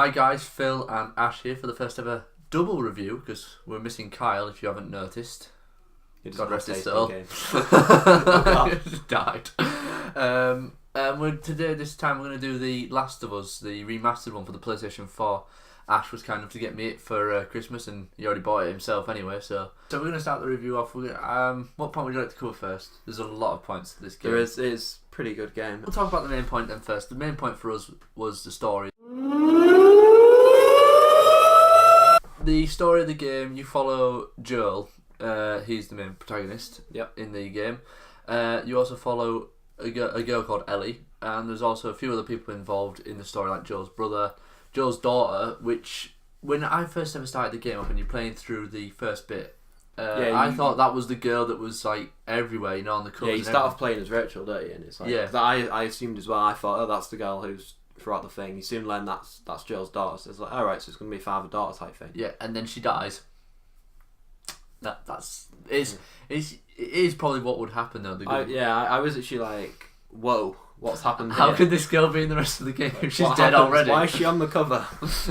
Hi guys, Phil and Ash here for the first ever double review because we're missing Kyle if you haven't noticed. God rest his soul. Died. This time we're going to do the Last of Us, the remastered one for the PlayStation 4. Ash was kind enough to get me it for Christmas, and he already bought it himself anyway. So we're going to start the review off. What point would you like to cover first? There's a lot of points to this game. It is a pretty good game. We'll talk about the main point then first. The main point for us was the story. The story of the game, you follow Joel. He's the main protagonist. Yep. In the game. You also follow a girl called Ellie, and there's also a few other people involved in the story, like Joel's brother, Joel's daughter. Which, when I first ever started the game up and you're playing through the first bit, I thought that was the girl that was like everywhere, you know, on the covers. Yeah, you start off playing as Rachel, don't you? And it's like, I assumed as well. I thought, oh, that's the girl who's throughout the thing. You soon learn that's Joel's daughter. So it's like, all right, so it's gonna be a father-daughter type thing. Yeah, and then she dies. It is probably what would happen though. I was actually like, whoa, what's happened here? How could this girl be in the rest of the game if she's dead already? Why is she on the cover?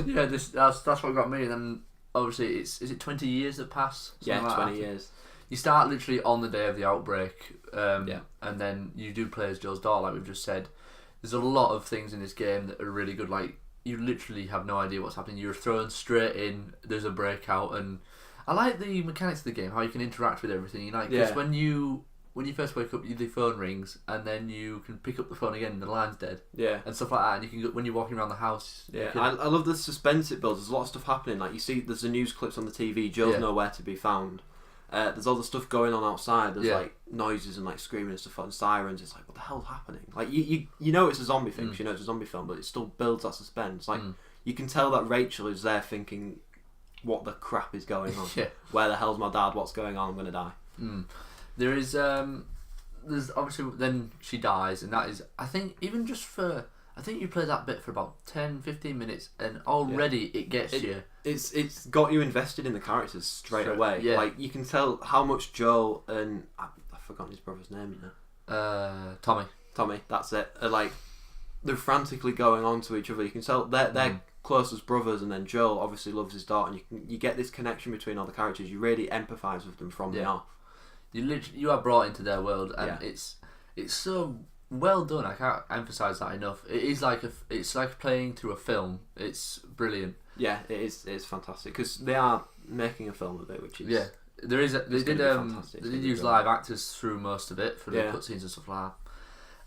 Yeah, that's what got me. And then obviously is it 20 years that pass? Yeah, 20 years. You start literally on the day of the outbreak, and then you do play as Joel's daughter, like we've just said. There's a lot of things in this game that are really good. Like, you literally have no idea what's happening. You're thrown straight in. There's a breakout, and I like the mechanics of the game, how you can interact with everything. You know, because when you first wake up, the phone rings, and then you can pick up the phone again, and the line's dead. Yeah, and stuff like that. And you can go, when you're walking around the house. Yeah, I love the suspense it builds. There's a lot of stuff happening. Like, you see, there's the news clips on the TV. Joel's nowhere to be found. There's all the stuff going on outside. There's like noises and like screaming and stuff and sirens. It's like, what the hell's happening? Like, you know it's a zombie thing. You know it's a zombie film, but it still builds that suspense. Like, you can tell that Rachel is there thinking, what the crap is going on? Where the hell's my dad? What's going on? I'm gonna die. There's obviously, then she dies, and that is, I think, even just for, I think you play that bit for about 10-15 minutes, and already it gets you. It's got you invested in the characters straight away. Yeah. Like, you can tell how much Joel and I've forgotten his brother's name, you know. Tommy, that's it. Like, they're frantically going on to each other. You can tell they're close as brothers, and then Joel obviously loves his daughter, and you get this connection between all the characters. You really empathise with them from the off. You are brought into their world, and it's so well done. I can't emphasise that enough. It is like it's like playing through a film. It's brilliant. Yeah, it is. It's fantastic because they are making a film of it, which is There is. They did use live actors through most of it for the cutscenes and stuff like that.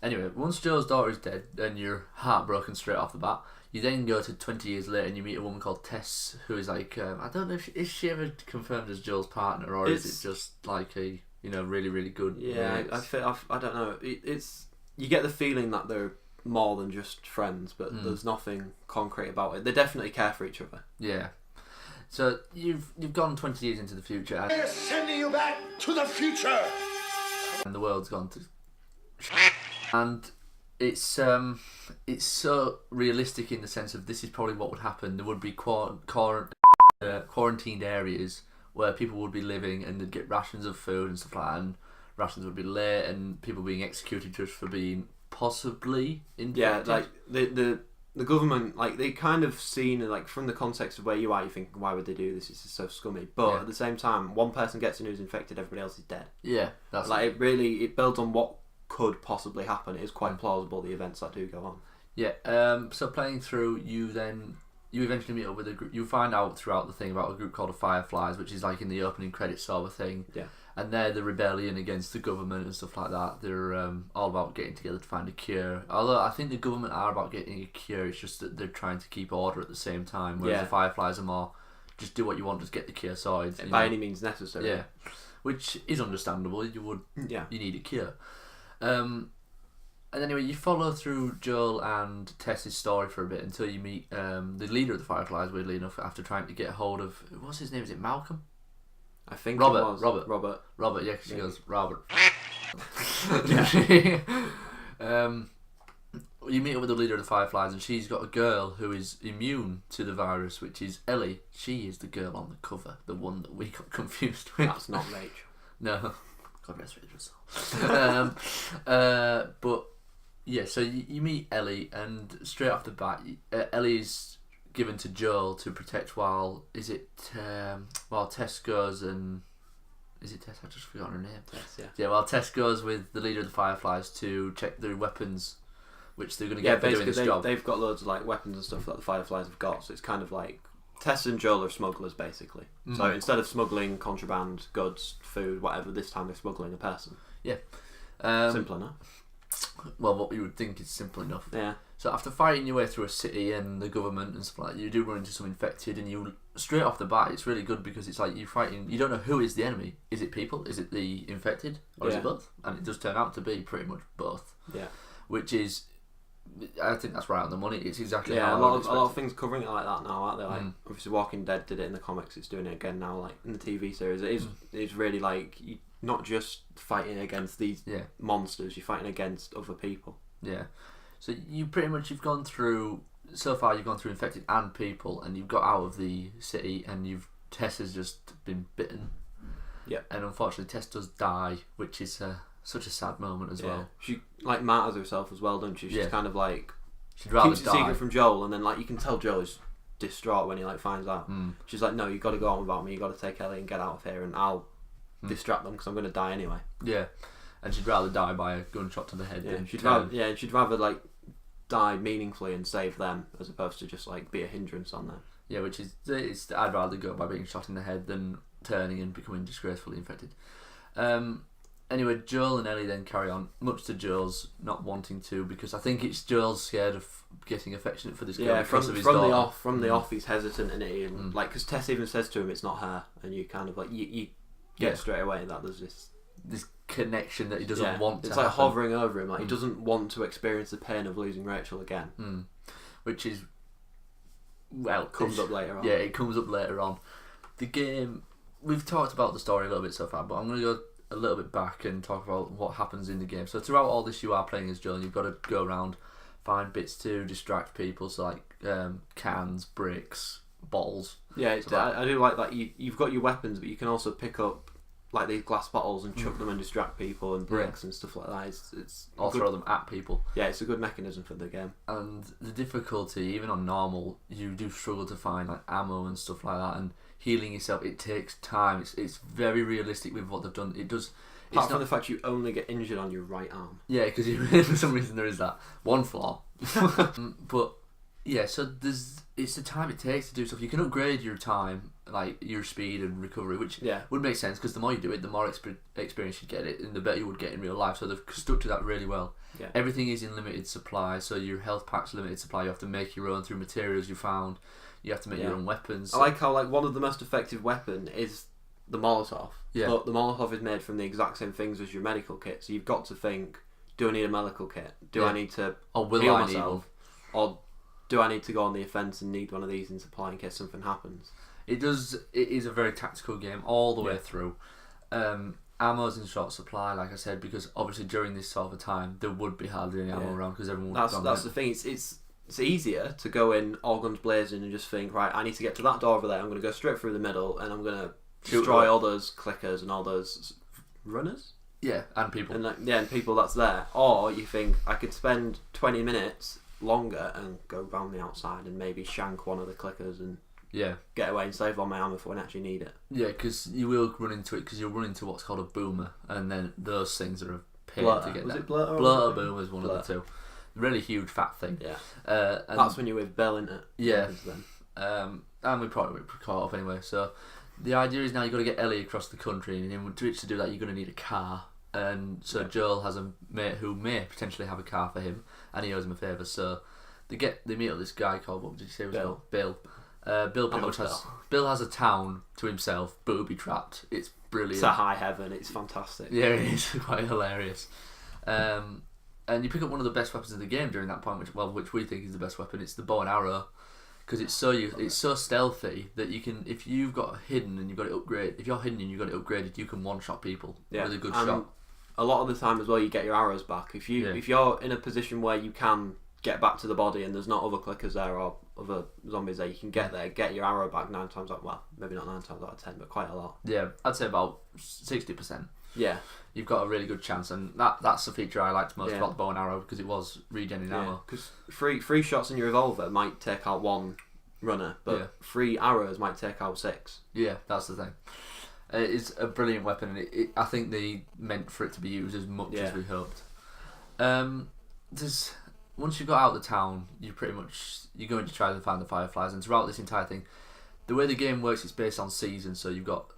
Anyway, once Joel's daughter is dead, and you're heartbroken straight off the bat, you then go to 20 years later and you meet a woman called Tess, who is like, I don't know if is she ever confirmed as Joel's partner, or is it just like a really, really good? Yeah, I don't know. It's you get the feeling that they're more than just friends, but there's nothing concrete about it. They definitely care for each other. Yeah. So you've gone 20 years into the future. And we're sending you back to the future. And the world's gone to. And it's so realistic in the sense of this is probably what would happen. There would be quarantined areas where people would be living, and they'd get rations of food and stuff like that, and rations would be late, and people being executed just for being possibly infected. Yeah, like the government, like, they kind of seen, like, from the context of where you are, you think, why would they do this? This is so scummy. But at the same time, one person gets in who's infected, everybody else is dead. Yeah, that's like it builds on what could possibly happen. It is quite plausible, the events that do go on. Yeah. So playing through, you eventually meet up with a group. You find out throughout the thing about a group called the Fireflies, which is like in the opening credits sort of thing. Yeah. And they're the rebellion against the government and stuff like that. They're all about getting together to find a cure. Although I think the government are about getting a cure, it's just that they're trying to keep order at the same time. Whereas the Fireflies are more, just do what you want, just get the cure sorted. By any means necessary. Yeah. Which is understandable. You need a cure. And anyway, you follow through Joel and Tess's story for a bit until you meet the leader of the Fireflies, weirdly enough, after trying to get hold of, what's his name? Is it Malcolm? I think Robert. it was. Robert, yeah, because she goes, Robert. You meet up with the leader of the Fireflies, and she's got a girl who is immune to the virus, which is Ellie. She is the girl on the cover, the one that we got confused with. That's not Rachel. No. God rest Rachel's soul. But yeah, so you meet Ellie, and straight off the bat, Ellie's given to Joel to protect while Tess goes and is it Tess? I just forgot her name. Tess, yeah. Yeah, while Tess goes with the leader of the Fireflies to check their weapons, which they're going to get for doing this job. They've got loads of like weapons and stuff that the Fireflies have got, so it's kind of like Tess and Joel are smugglers basically. Mm. So instead of smuggling contraband, goods, food, whatever, this time they're smuggling a person. Yeah. Simple enough. Well, what you would think is simple enough. Yeah. So after fighting your way through a city and the government and stuff like that, you do run into some infected, and you straight off the bat, it's really good because it's like you're fighting. You don't know who is the enemy. Is it people? Is it the infected? Or is it both? And it does turn out to be pretty much both. Yeah. Which is, I think that's right on the money. It's exactly how a lot of things covering it like that now, aren't they? Like obviously, Walking Dead did it in the comics. It's doing it again now, like in the TV series. It's really like you're not just fighting against these monsters. You're fighting against other people. Yeah. So you've gone through infected and people, and you've got out of the city, and Tess has just been bitten. Yeah. And unfortunately, Tess does die, which is such a sad moment as well. She like martyrs herself as well, doesn't she? She's kind of like she'd rather keeps it secret from Joel, and then like you can tell Joel is distraught when he like finds out. She's like, no, you got to go on without me. You got to take Ellie and get out of here, and I'll distract them because I'm going to die anyway. Yeah. And she'd rather die by a gunshot to the head. Yeah, than she'd rather like die meaningfully and save them as opposed to just like be a hindrance on them. Yeah, which is I'd rather go by being shot in the head than turning and becoming disgracefully infected. Anyway, Joel and Ellie then carry on, much to Joel's not wanting to, because I think it's Joel's scared of getting affectionate for this girl because of his daughter. From the off, he's hesitant in it, and like because Tess even says to him, "It's not her," and you kind of like you get straight away that there's this connection that he doesn't want to it's like happen. hovering over him, like he doesn't want to experience the pain of losing Rachel again. Which is comes up later on. Yeah, it comes up later on. The game, we've talked about the story a little bit so far, but I'm going to go a little bit back and talk about what happens in the game. So throughout all this, you are playing as Joel, and you've got to go around, find bits to distract people, so like cans, bricks, bottles. Yeah, I do like that. You've got your weapons, but you can also pick up like these glass bottles and chuck them and distract people, and bricks and stuff like that. It's or throw them at people. Yeah, it's a good mechanism for the game. And the difficulty, even on normal, you do struggle to find like ammo and stuff like that, and healing yourself, it takes time. It's very realistic with what they've done. It does. Apart from the fact you only get injured on your right arm. Yeah, because for some reason there is that one flaw. But yeah, so it's the time it takes to do stuff. You can upgrade your time, like your speed and recovery, which would make sense because the more you do it, the more experience you get it, and the better you would get in real life. So they've stuck to that really well. Yeah. Everything is in limited supply, so your health pack's limited supply. You have to make your own through materials you found. You have to make your own weapons. I like how like one of the most effective weapon is the Molotov. Yeah. But the Molotov is made from the exact same things as your medical kit. So you've got to think, do I need a medical kit? Do I need to heal myself? Or do I need to go on the offence and need one of these in supply in case something happens? It is a very tactical game all the way through. Ammo's in short supply, like I said, because obviously during this sort of a time there would be hardly any ammo around because everyone would that's the thing. It's easier to go in all guns blazing and just think, right, I need to get to that door over there. I'm going to go straight through the middle and I'm going to destroy all those clickers and all those runners. Yeah, and people. And people that's there. Or you think I could spend 20 minutes longer and go round the outside and maybe shank one of the clickers and get away and save all my ammo for when I actually need it. Yeah, because you will run into it because you'll run into what's called a boomer, and then those things are a pain to get. Was it Blur? Blur boomer is one of the two. Really huge fat thing. Yeah. And that's when you're with Bell, isn't it? Yeah. And we probably caught up anyway. So the idea is now you've got to get Ellie across the country, and in which to do that you're going to need a car. And so Joel has a mate who may potentially have a car for him, and he owes him a favour. So they meet up this guy called, what did you say was called? Bill. Bill pretty much has a town to himself, booby trapped. It's brilliant. It's a high heaven. It's fantastic. Yeah, it is quite hilarious. And you pick up one of the best weapons in the game during that point, which we think is the best weapon. It's the bow and arrow, because it's so stealthy that you can, if you've got hidden and you've got it upgraded, if you're hidden and you've got it upgraded, you can one shot people with a good shot. A lot of the time as well, you get your arrows back. If you're in a position where you can get back to the body and there's not other clickers there or other zombies there, you can get there, get your arrow back 9 times out. Well, maybe not 9 times out of 10, but quite a lot. Yeah, I'd say about 60%. Yeah, you've got a really good chance, and that's the feature I liked most about the bow and arrow, because it was regenerating ammo. Because three shots in your revolver might take out one runner, but 3 arrows might take out 6. Yeah, that's the thing. It's a brilliant weapon, and I think they meant for it to be used as much as we hoped. Once you've got out of the town, you're going to try to find the fireflies, and throughout this entire thing, the way the game works, it's based on seasons. So you've got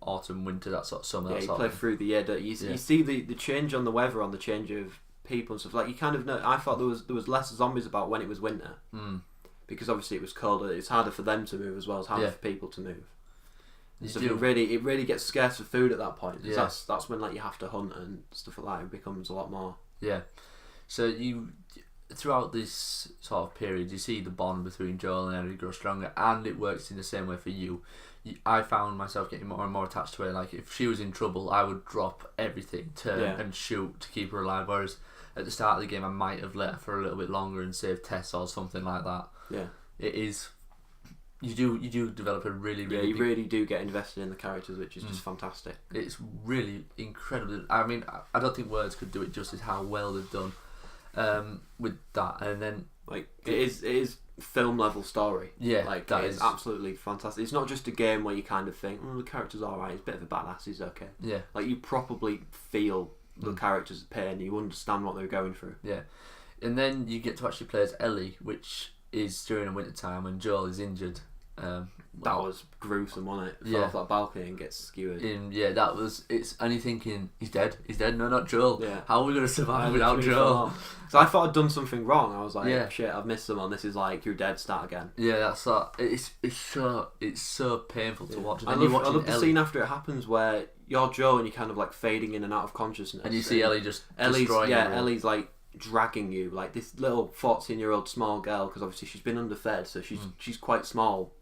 autumn, winter, that sort of summer. Yeah, that you sort play of thing. through the year. You see the change on the weather, on the change of people and stuff. Like you kind of know. I thought there was less zombies about when it was winter, because obviously it was colder. It's harder for them to move as well as harder for people to move. So it really gets scarce for food at that point. Yeah. That's when like you have to hunt and stuff like that. It becomes a lot more. Yeah. So throughout this sort of period, you see the bond between Joel and Ellie grow stronger, and it works in the same way for you. I found myself getting more and more attached to her. Like if she was in trouble, I would drop everything, turn and shoot to keep her alive. Whereas at the start of the game, I might have let her for a little bit longer and saved Tess or something like that. Yeah. It is. You do develop a really you really do get invested in the characters, which is just fantastic. It's really incredible. I mean, I don't think words could do it justice how well they've done with that. And then like it is film level story. Yeah, like that is absolutely fantastic. It's not just a game where you kind of think, the character's alright, he's a bit of a badass, he's okay. Yeah, like you probably feel the character's pain, you understand what they're going through. Yeah, and then you get to actually play as Ellie, which is during the winter time when Joel is injured. That was gruesome, wasn't it? Fell off that balcony and gets skewered. And you're thinking, he's dead. No, not Joel. Yeah. How are we going to survive without Joel? So I thought I'd done something wrong. I was like, shit, I've missed someone. This is like, you're dead, start again. Yeah, that's that. It's so painful to watch. And I love the scene after it happens where you're Joe and you're kind of like fading in and out of consciousness. And you see Ellie destroying you. Ellie's like dragging you, like this little 14-year-old small girl, because obviously she's been underfed, so she's quite small.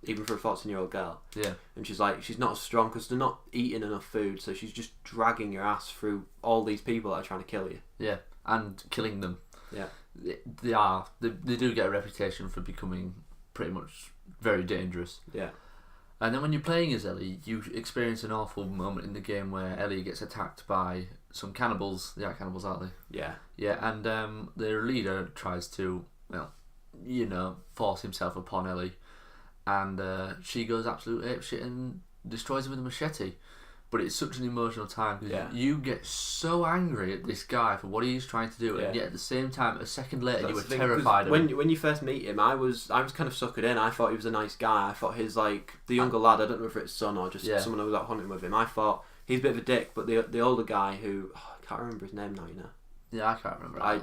Even for a 14-year-old girl. Yeah. And she's not as strong because they're not eating enough food, so she's just dragging your ass through all these people that are trying to kill you. Yeah, and killing them. Yeah. They do get a reputation for becoming pretty much very dangerous. Yeah. And then when you're playing as Ellie, you experience an awful moment in the game where Ellie gets attacked by some cannibals. They are cannibals, aren't they? Yeah. Yeah, and their leader tries to, force himself upon Ellie. And she goes absolute apeshit and destroys him with a machete. But it's such an emotional time because you get so angry at this guy for what he's trying to do, and yet at the same time, a second later, you were terrified of him. When you first meet him, I was kind of suckered in. I thought he was a nice guy. I thought his the younger lad. I don't know if it's son or just someone who was out hunting with him. I thought he's a bit of a dick, but the older guy who I can't remember his name now. Yeah, I can't remember. I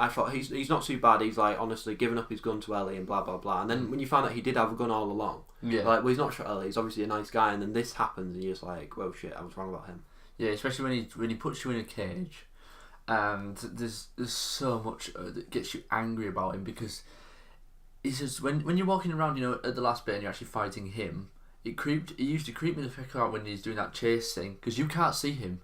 thought he's not too bad. He's like honestly giving up his gun to Ellie and blah blah blah. And then when you find out he did have a gun all along, he's not shot Ellie. He's obviously a nice guy. And then this happens, and you're just like, well, shit, I was wrong about him. Yeah, especially when he puts you in a cage, and there's so much that gets you angry about him because it's just when you're walking around, at the last bit and you're actually fighting him. It used to creep me the fuck out when he's doing that chase thing because you can't see him.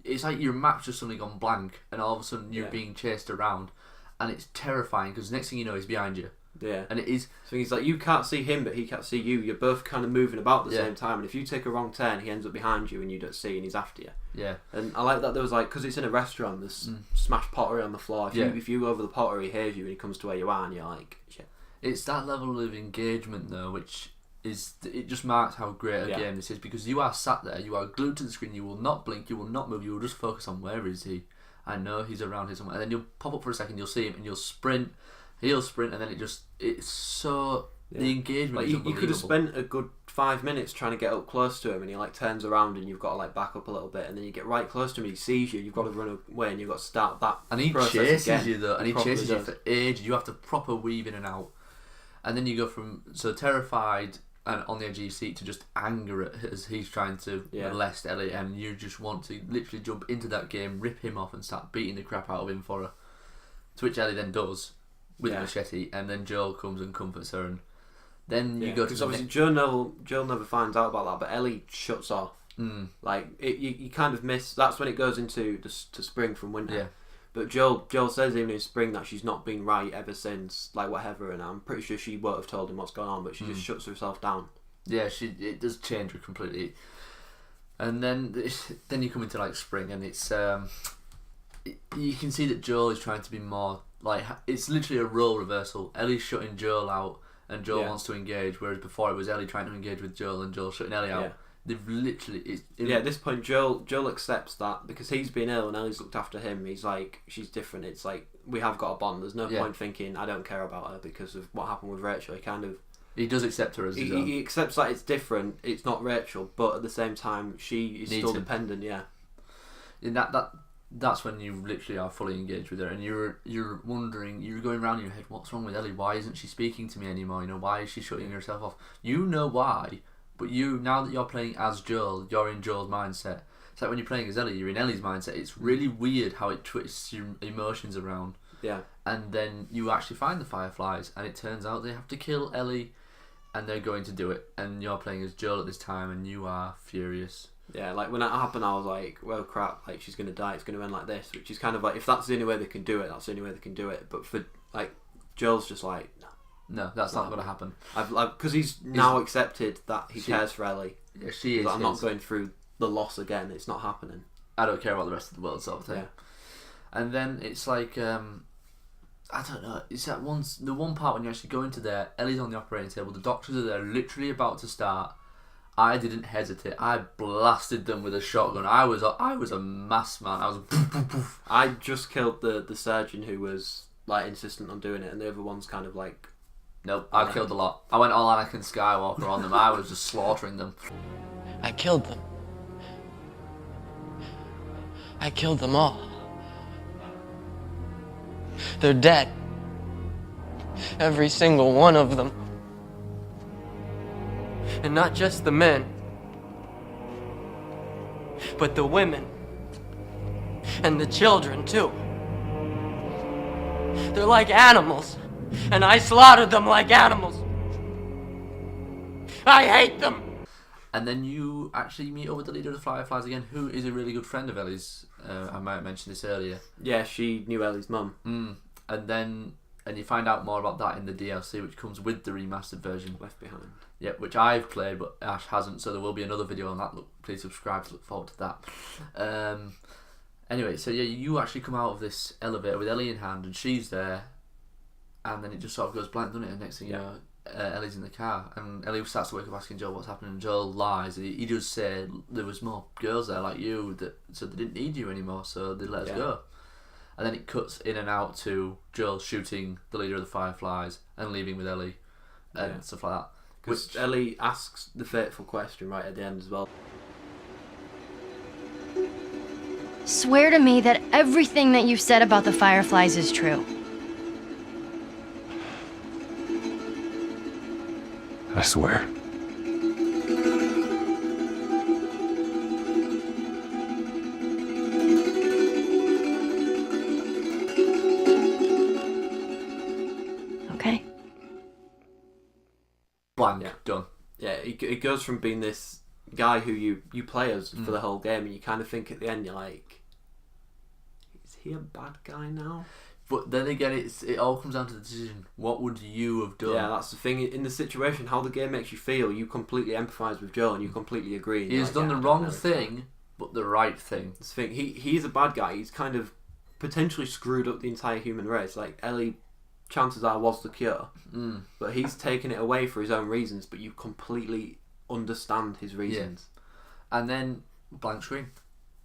It's like your map's just suddenly gone blank and all of a sudden you're being chased around and it's terrifying because the next thing you know he's behind you. Yeah. And it is... So he's like, you can't see him but he can't see you. You're both kind of moving about at the same time, and if you take a wrong turn he ends up behind you and you don't see and he's after you. Yeah. And I like that there was because it's in a restaurant, there's smashed pottery on the floor. If you go over the pottery he hears you and he comes to where you are and you're like, shit. It's that level of engagement though which... it just marks how great a game this is because you are sat there, you are glued to the screen, you will not blink, you will not move, you will just focus on where is he. I know he's around here somewhere, and then you'll pop up for a second, you'll see him, and you'll sprint, he'll sprint, and then it's so the engagement. You could have spent a good 5 minutes trying to get up close to him, and he turns around, and you've got to back up a little bit, and then you get right close to him, and he sees you, you've got to run away, and you've got to start that. And he chases you though, and he chases you does. for ages. You have to proper weave in and out, and then you go from so terrified and on the edge of your seat to just anger as he's trying to molest Ellie, and you just want to literally jump into that game, rip him off and start beating the crap out of him for her, to which Ellie then does with a machete, and then Joel comes and comforts her, and then you go to... Because obviously Joel never finds out about that, but Ellie shuts off. You kind of miss... That's when it goes into to spring from winter. Yeah. But Joel says even in spring that she's not been right ever since, whatever, and I'm pretty sure she won't have told him what's going on, but she just shuts herself down. Yeah, it does change her completely. And then you come into spring, and it's you can see that Joel is trying to be more it's literally a role reversal. Ellie's shutting Joel out, and Joel wants to engage, whereas before it was Ellie trying to engage with Joel and Joel shutting Ellie out. Yeah. They've literally... At this point, Joel accepts that because he's been ill and Ellie's looked after him. He's like, she's different. It's like, we have got a bond. There's no point thinking, I don't care about her because of what happened with Rachel. He does accept her as his own. He accepts that it's different. It's not Rachel, but at the same time, she is still dependent. Yeah. And that's when you literally are fully engaged with her, and you're wondering, you're going around in your head, what's wrong with Ellie? Why isn't she speaking to me anymore? You know, why is she shutting herself off? You know why, but now that you're playing as Joel, you're in Joel's mindset. It's like when you're playing as Ellie, you're in Ellie's mindset. It's really weird how it twists your emotions around. Yeah. And then you actually find the Fireflies, and it turns out they have to kill Ellie, and they're going to do it. And you're playing as Joel at this time, and you are furious. Yeah, like when that happened, I was like, well, crap, like she's going to die, it's going to end like this, which is kind of like, if that's the only way they can do it, that's the only way they can do it. But for, like, Joel's just like, no, that's not going to happen. Because he's now accepted that he cares for Ellie. Yeah, she is. I'm not going through the loss again, it's not happening. I don't care about the rest of the world, sort of thing. Yeah. And then it's like, I don't know, it's that the one part when you actually go into there, Ellie's on the operating table, the doctors are there, literally about to start. I didn't hesitate. I blasted them with a shotgun. I was a mass man. I was poof, poof, poof. I just killed the surgeon who was like insistent on doing it, and the other one's kind of like, nope. I killed a lot. I went all Anakin Skywalker on them. I was just slaughtering them. I killed them. I killed them all. They're dead. Every single one of them. And not just the men, but the women. And the children, too. They're like animals, and I slaughtered them like animals. I hate them! And then you actually meet up with the leader of the Fireflies again, who is a really good friend of Ellie's. I might have mentioned this earlier. Yeah, she knew Ellie's mum. And you find out more about that in the DLC, which comes with the remastered version. Left Behind. Yeah, which I've played, but Ash hasn't, so there will be another video on that. Please subscribe to look forward to that. Anyway, so yeah, you actually come out of this elevator with Ellie in hand, and she's there, and then it just sort of goes blank, doesn't it? And next thing you know, Ellie's in the car, and Ellie starts to wake up asking Joel what's happening, and Joel lies. He does say there was more girls there like you, so they didn't need you anymore, so they let us go. And then it cuts in and out to Joel shooting the leader of the Fireflies and leaving with Ellie and stuff like that. Which Ellie asks the fateful question right at the end as well. Swear to me that everything that you've said about the Fireflies is true. I swear. Okay. Blank. Done. Yeah, it goes from being this guy who you play as for the whole game, and you kind of think at the end, you're like, is he a bad guy now? But then again, it all comes down to the decision. What would you have done? Yeah, that's the thing. In the situation, how the game makes you feel, you completely empathise with Joel and you completely agree. He's done the wrong thing, but the right thing. That's the thing. He's a bad guy. He's kind of potentially screwed up the entire human race. Like, Ellie, chances are, was the cure. But he's taken it away for his own reasons, but you completely understand his reasons. Yeah. And then, blank screen.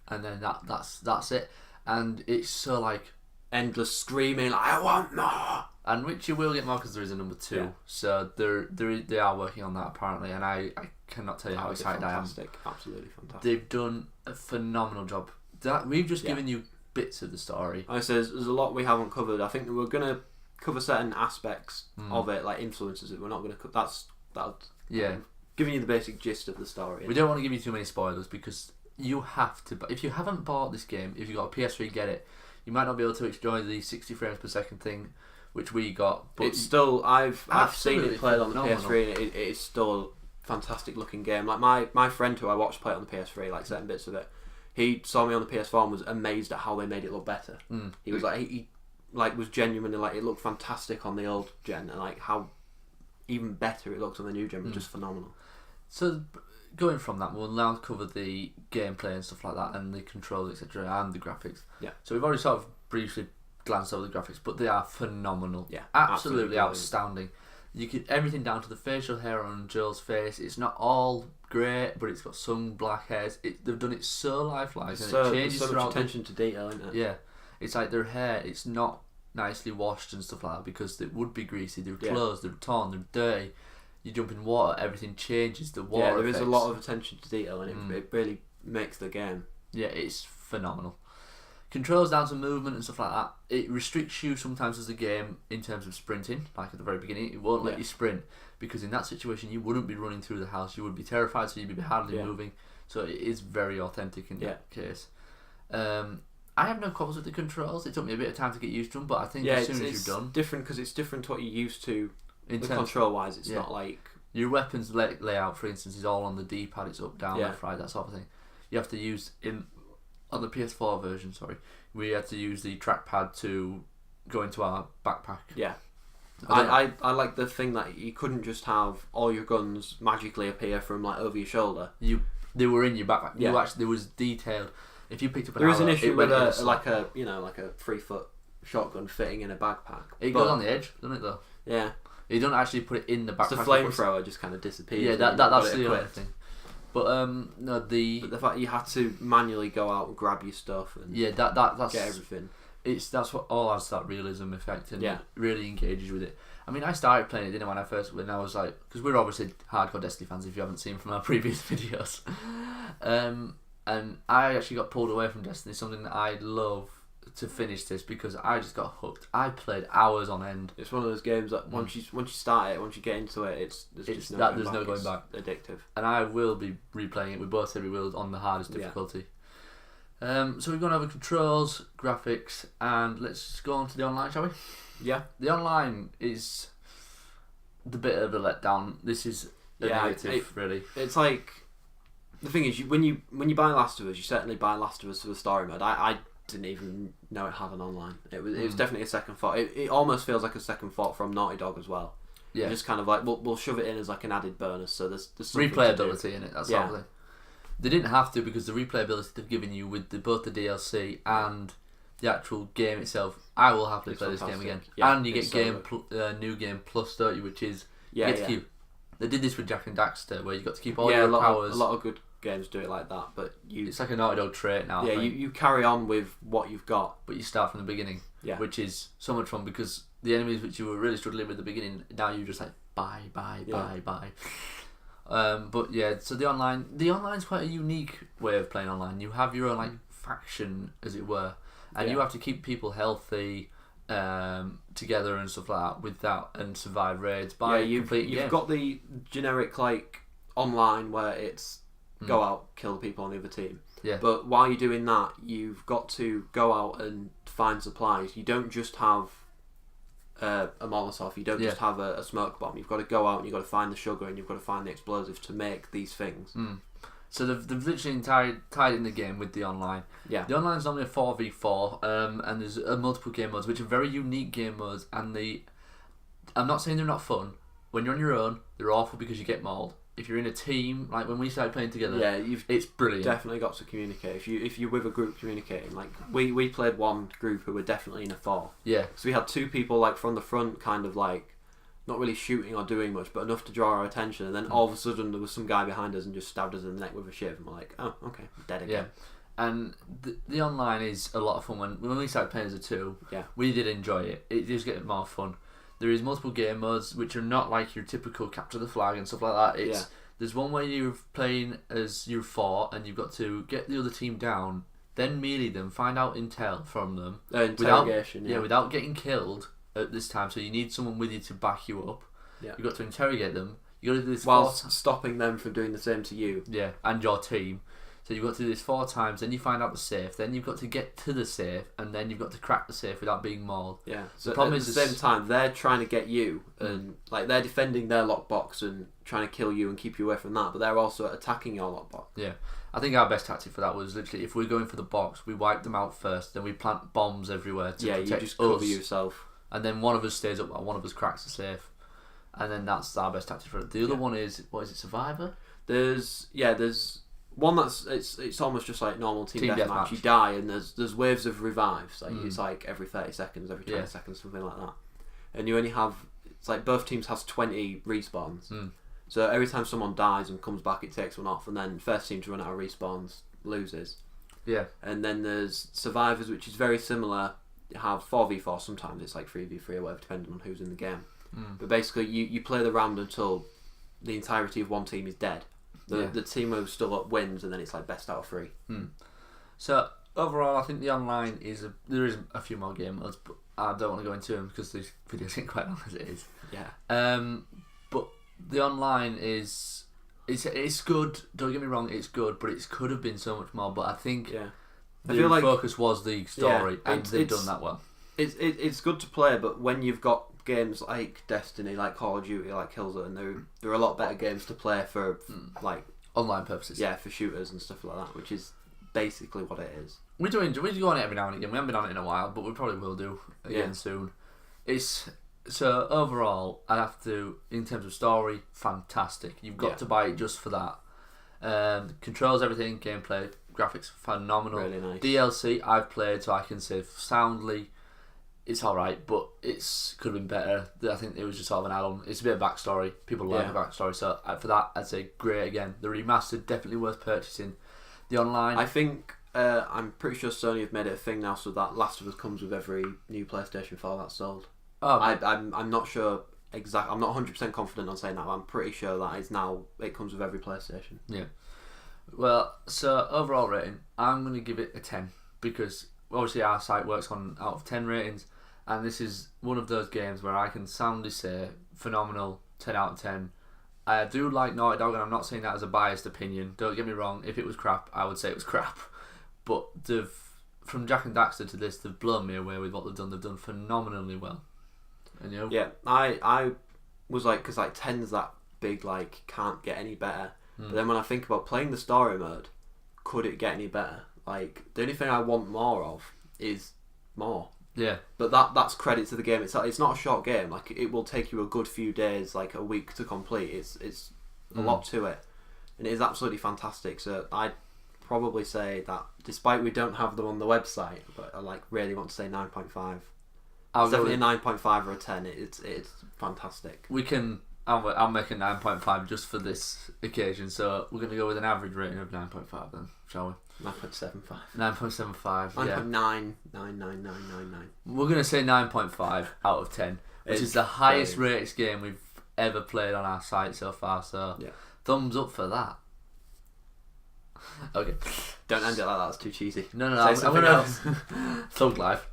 And then that's it. And it's so like... endless screaming, like, I want more! And which you will get more because there is a number 2. Yeah. So they are working on that apparently, and I cannot tell you how excited I am. Absolutely fantastic. They've done a phenomenal job. We've just given you bits of the story. I say there's a lot we haven't covered. I think that we're going to cover certain aspects of it, like influences that we're not going to cover. Giving you the basic gist of the story. We don't want to give you too many spoilers because you have to. If you haven't bought this game, if you've got a PS3, get it. You might not be able to enjoy the 60 frames per second thing, which we got. But it's still, I've seen it played on the PS3, and it is still a fantastic looking game. Like my friend who I watched play it on the PS3, like certain bits of it, he saw me on the PS4 and was amazed at how they made it look better. He was like, he was genuinely like, it looked fantastic on the old gen, and like how even better it looks on the new gen was just phenomenal. So going from that, we'll now cover the gameplay and stuff like that, and the controls, etc., and the graphics. Yeah. So we've already sort of briefly glanced over the graphics, but they are phenomenal. Yeah. Absolutely outstanding. You get everything down to the facial hair on Joel's face. It's not all great, but it's got some black hairs. They've done it so lifelike, and it changes so throughout. much attention to detail, isn't it? Yeah, it's like their hair. It's not nicely washed and stuff like that because it would be greasy. They're clothes, they're torn, they're dirty. You jump in water, everything changes. The water. Yeah, there is a effects. lot of attention to detail, and it really makes the game. Yeah, it's phenomenal. Controls down to movement and stuff like that. It restricts you sometimes as a game in terms of sprinting, like at the very beginning. It won't let you sprint because in that situation you wouldn't be running through the house. You would be terrified, so you'd be hardly moving. So it is very authentic in that case. I have no problems with the controls. It took me a bit of time to get used to them, but I think as soon as you're done, different because it's different to what you're used to. In the terms, control-wise, it's not like your weapons layout, for instance, is all on the D-pad. It's up, down, left, right, that sort of thing. You have to use on the PS4 version. Sorry, we had to use the trackpad to go into our backpack. Yeah. I like the thing that you couldn't just have all your guns magically appear from like over your shoulder. They were in your backpack. Yeah. There was detailed. If you picked up there is an issue with a 3-foot shotgun fitting in a backpack. It goes on the edge, doesn't it? Though. Yeah. You don't actually put it in the backpack. The flamethrower just kind of disappears. Yeah, that's the other thing. But no, but the fact you had to manually go out and grab your stuff and that's get everything. That's what all adds that realism effect and really engages with it. I mean, I started playing it, didn't I, when I was like, because we're obviously hardcore Destiny fans if you haven't seen from our previous videos, and I actually got pulled away from Destiny, something that I love to finish this because I just got hooked. I played hours on end. It's one of those games that once you start it, once you get into it, there's no going back. It's addictive. And I will be replaying it. We both said we will on the hardest difficulty. So we're going over controls, graphics, and let's go on to the online, shall we? Yeah. The online is the bit of a letdown. This is a negative, really. It's like the thing is, when you buy Last of Us, you certainly buy Last of Us for the story mode. I didn't even know it had an online. It was definitely a second thought. It almost feels like a second thought from Naughty Dog as well. Yeah, just kind of like we'll shove it in as like an added bonus. So there's replayability in it. That's sort of thing. They didn't have to because the replayability they've given you with both the DLC and the actual game itself. I will happily play this game again. Yeah, and you get new game plus, don't you? Which is you get to keep. They did this with Jack and Daxter, where you got to keep all your powers. A lot of good games do it like that, but it's like a Naughty Dog trait now. Yeah, you carry on with what you've got, but you start from the beginning. Yeah, which is so much fun because the enemies which you were really struggling with at the beginning, now you just like bye. But yeah, so the online's quite a unique way of playing online. You have your own like faction, as it were, and you have to keep people healthy together and stuff like that with that and survive raids by completing games. You've got the generic like online where it's go out, kill the people on the other team. Yeah. But while you're doing that, you've got to go out and find supplies. You don't just have a Molotov. You don't just have a smoke bomb. You've got to go out and you've got to find the sugar and you've got to find the explosives to make these things. So they've literally tied in the game with the online. Yeah. The online is normally a 4v4, and there's multiple game modes, which are very unique game modes. And I'm not saying they're not fun. When you're on your own, they're awful because you get mauled. If you're in a team, like when we started playing together, it's brilliant. Definitely got to communicate. If you're with a group communicating, like we played one group who were definitely in a 4. Yeah. So we had 2 people like from the front, kind of like not really shooting or doing much, but enough to draw our attention. And then all of a sudden there was some guy behind us and just stabbed us in the neck with a shiv, and we're like, oh, okay, dead again. Yeah. And the online is a lot of fun. When we started playing as a 2, we did enjoy it. It just gets more fun. There is multiple game modes which are not like your typical capture the flag and stuff like that. There's one where you're playing as your 4 and you've got to get the other team down, then melee them, find out intel from them. Interrogation. Without getting killed at this time. So you need someone with you to back you up. Yeah. You've got to interrogate them. You got to do this whilst stopping them from doing the same to you. Yeah, and your team. So you've got to do this 4 times, then you find out the safe, then you've got to get to the safe, and then you've got to crack the safe without being mauled. Yeah. So the problem is at the same time, they're trying to get you, and like they're defending their lockbox and trying to kill you and keep you away from that, but they're also attacking your lockbox. Yeah. I think our best tactic for that was literally, if we're going for the box, we wipe them out first, then we plant bombs everywhere to protect us. You just cover yourself. And then one of us stays up while one of us cracks the safe. And then that's our best tactic for it. The other one is, what is it, Survivor? There's one that's it's almost just like normal team deathmatch. You die and there's waves of revives. Like it's like every 30 seconds, every 20 seconds, something like that. And you only have it's like both teams has 20 respawns. So every time someone dies and comes back, it takes one off, and then first team to run out of respawns loses. Yeah. And then there's survivors, which is very similar. You have 4v4. Sometimes it's like 3v3 or whatever, depending on who's in the game. But basically, you play the round until the entirety of one team is dead. The team who's still up wins, and then it's like best out of 3. So overall, I think the online there is a few more game modes, but I don't want to go into them because this video's getting quite long as it is. Yeah. But the online it's good. Don't get me wrong, it's good, but it could have been so much more. But I think I feel like focus was the story, and they've done that well. It's good to play, but when you've got games like Destiny, like Call of Duty, like Killzone, there are a lot better games to play for like online purposes. Yeah, for shooters and stuff like that, which is basically what it is. We do go on it every now and again. We haven't been on it in a while, but we probably will do again soon. So overall, I have to, in terms of story, fantastic. You've got to buy it just for that. Controls everything, gameplay, graphics, phenomenal. Really nice. DLC I've played, so I can say soundly, it's alright, but could have been better. I think it was just sort of an add-on. It's a bit of backstory. People like the backstory, so for that, I'd say great again. The remastered, definitely worth purchasing. The online, I think I'm pretty sure Sony have made it a thing now, so that Last of Us comes with every new PlayStation 4 that's sold. Oh, I'm not sure exact. I'm not 100% confident on saying that, but I'm pretty sure that is now. It comes with every PlayStation. Yeah. Well, so overall rating, I'm going to give it a 10 because obviously our site works on out of 10 ratings, and this is one of those games where I can soundly say phenomenal, 10 out of 10. I do like Naughty Dog, and I'm not saying that as a biased opinion. Don't get me wrong. If it was crap, I would say it was crap. But from Jack and Daxter to this, they've blown me away with what they've done. They've done phenomenally well. And you know? Yeah, I was like, because like 10's that big, like can't get any better. But then when I think about playing the story mode, could it get any better? Like the only thing I want more of is more. Yeah. But that's credit to the game. It's not a short game. Like it will take you a good few days, like a week to complete. It's a lot to it, and it is absolutely fantastic. So I'd probably say that, despite we don't have them on the website, but I like really want to say 9.5. It's definitely a 9.5 or a 10. It's fantastic. We can. I'll make a 9.5 just for this occasion. So we're gonna go with an average rating of 9.5 then, shall we? 9.75. 9.75. 9.9. We're gonna say 9.5 out of 10, which is the highest rated game we've ever played on our site so far. So thumbs up for that. Okay. Don't end it like that. That's too cheesy. No. I'm gonna Thug life.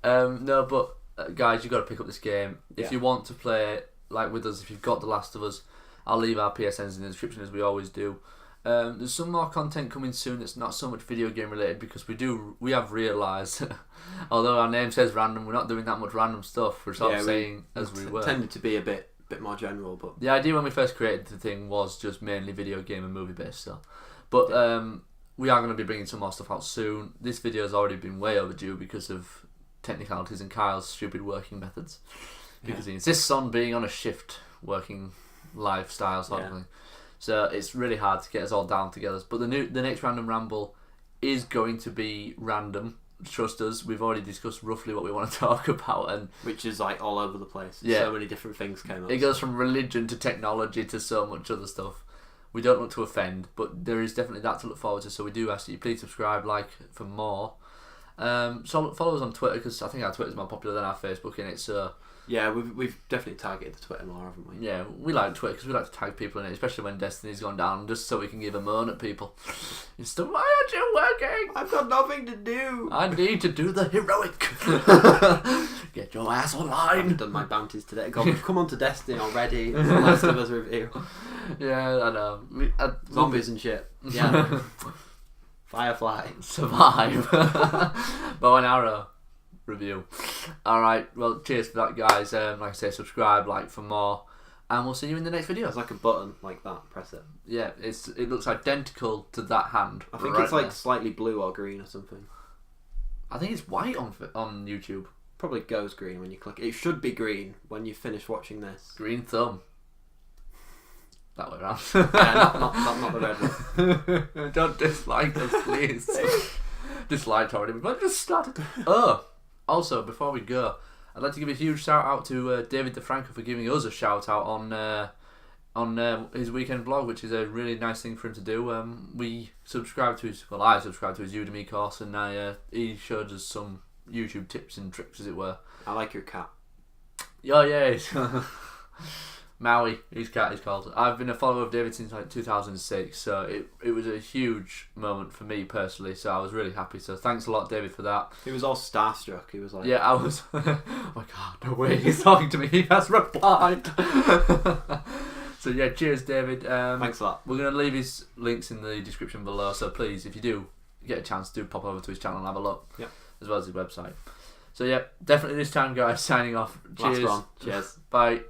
No, but guys, you got to pick up this game if you want to play it like with us. If you've got The Last of Us, I'll leave our PSNs in the description as we always do. There's some more content coming soon that's not so much video game related, because we have realised, although our name says random, we're not doing that much random stuff. We're sort of saying as we were. Tended to be a bit more general, but the idea when we first created the thing was just mainly video game and movie based stuff. But we are going to be bringing some more stuff out soon. This video has already been way overdue because of technicalities and Kyle's stupid working methods, because he insists on being on a shift working lifestyle sort of thing. So it's really hard to get us all down together. But the next Random Ramble is going to be random. Trust us, we've already discussed roughly what we want to talk about, and which is like all over the place. Yeah. So many different things came up. It goes from religion to technology to so much other stuff. We don't look to offend, but there is definitely that to look forward to. So we do ask that you please subscribe, like for more. So follow us on Twitter, because I think our Twitter's more popular than our Facebook in it. So yeah, we've definitely targeted the Twitter more, haven't we? Yeah, we like Twitter because we like to tag people in it, especially when Destiny's gone down, just so we can give a moan at people. It's the, why aren't you working? I've got nothing to do. I need to do the heroic. Get your ass I online. haven't done my bounties today. God, we've come on to Destiny already. It's the Last of Us review. Yeah, I know. Zombies and shit. Yeah. Firefly. Survive. Bow and arrow review. Alright, well, cheers for that, guys. Like I say, subscribe, like for more, and we'll see you in the next video. It's like a button, like that. Press it. Yeah, it looks identical to that hand. I think right it's like there. slightly blue or green or something. I think it's white on YouTube. Probably goes green when you click it. It should be green when you finish watching this. Green thumb. That way around. Yeah, not the red one. Don't dislike us, please. Disliked already, but just started. Oh, also, before we go, I'd like to give a huge shout out to David DeFranco for giving us a shout out on his weekend vlog, which is a really nice thing for him to do. I subscribed to his Udemy course, and he showed us some YouTube tips and tricks, as it were. I like your cat. Oh yeah, Maui, his cat is called. I've been a follower of David since like 2006, so it was a huge moment for me personally, so I was really happy. So thanks a lot, David, for that. He was all starstruck. He was like, yeah, I was. Oh my god, no way, he's talking to me. He has replied. So yeah, cheers, David. thanks a lot. We're going to leave his links in the description below, so please, if you do get a chance, do pop over to his channel and have a look. Yep. As well as his website. So yeah, definitely this time, guys, signing off. Cheers. Last one. Cheers. Bye.